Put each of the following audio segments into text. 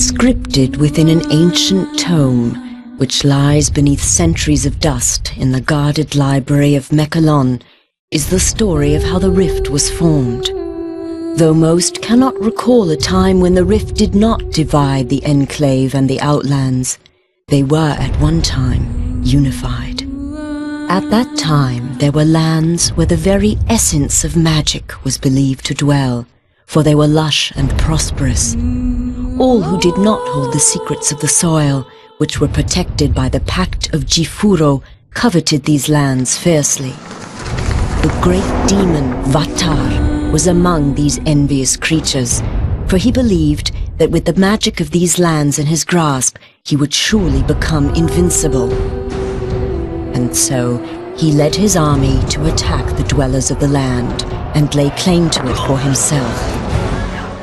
Scripted within an ancient tome, which lies beneath centuries of dust in the guarded library of Mechalon, is the story of how the rift was formed. Though most cannot recall a time when the rift did not divide the Enclave and the Outlands, they were at one time unified. At that time there were lands where the very essence of magic was believed to dwell, for they were lush and prosperous. All who did not hold the secrets of the soil, which were protected by the Pact of Jifuro, coveted these lands fiercely. The great demon Vatar was among these envious creatures, for he believed that with the magic of these lands in his grasp, he would surely become invincible. And so, he led his army to attack the dwellers of the land and lay claim to it for himself.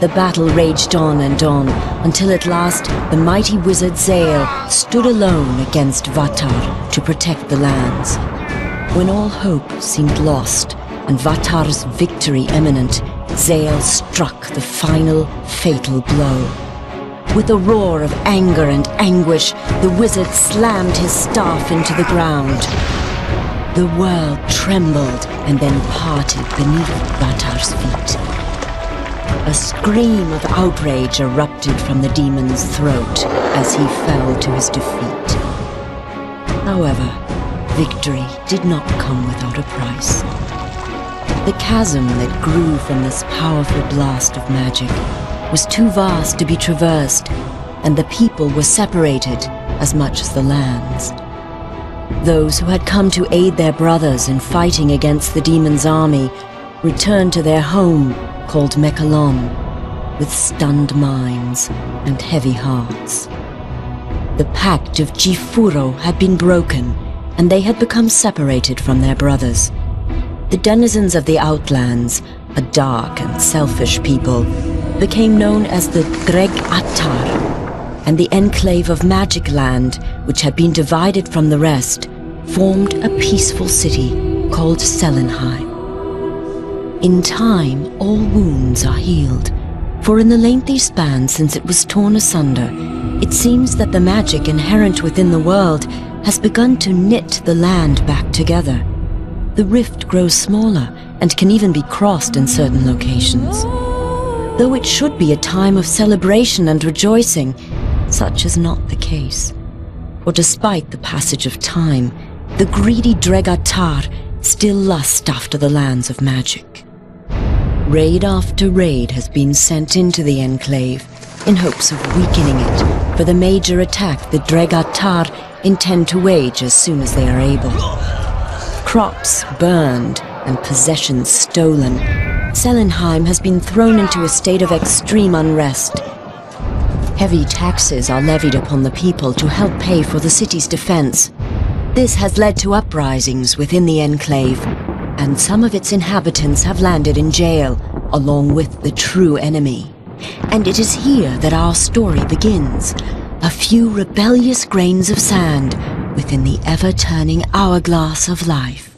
The battle raged on and on, until at last the mighty wizard Zale stood alone against Vatar to protect the lands. When all hope seemed lost and Vatar's victory imminent, Zale struck the final fatal blow. With a roar of anger and anguish, the wizard slammed his staff into the ground. The world trembled and then parted beneath Vatar's feet. A scream of outrage erupted from the demon's throat as he fell to his defeat. However, victory did not come without a price. The chasm that grew from this powerful blast of magic was too vast to be traversed, and the people were separated as much as the lands. Those who had come to aid their brothers in fighting against the demon's army returned to their home, called Mechalon, with stunned minds and heavy hearts. The Pact of Jifuro had been broken, and they had become separated from their brothers. The denizens of the Outlands, a dark and selfish people, became known as the Dreg Attar, and the Enclave of Magic Land, which had been divided from the rest, formed a peaceful city called Selenheim. In time, all wounds are healed, for in the lengthy span since it was torn asunder, it seems that the magic inherent within the world has begun to knit the land back together. The rift grows smaller and can even be crossed in certain locations. Though it should be a time of celebration and rejoicing, such is not the case. For despite the passage of time, the greedy Dregatar still lust after the lands of magic. Raid after raid has been sent into the Enclave in hopes of weakening it for the major attack the Dregatar intend to wage as soon as they are able. Crops burned and possessions stolen, Selenheim has been thrown into a state of extreme unrest. Heavy taxes are levied upon the people to help pay for the city's defense. This has led to uprisings within the Enclave, and some of its inhabitants have landed in jail, along with the true enemy. And it is here that our story begins, a few rebellious grains of sand within the ever-turning hourglass of life.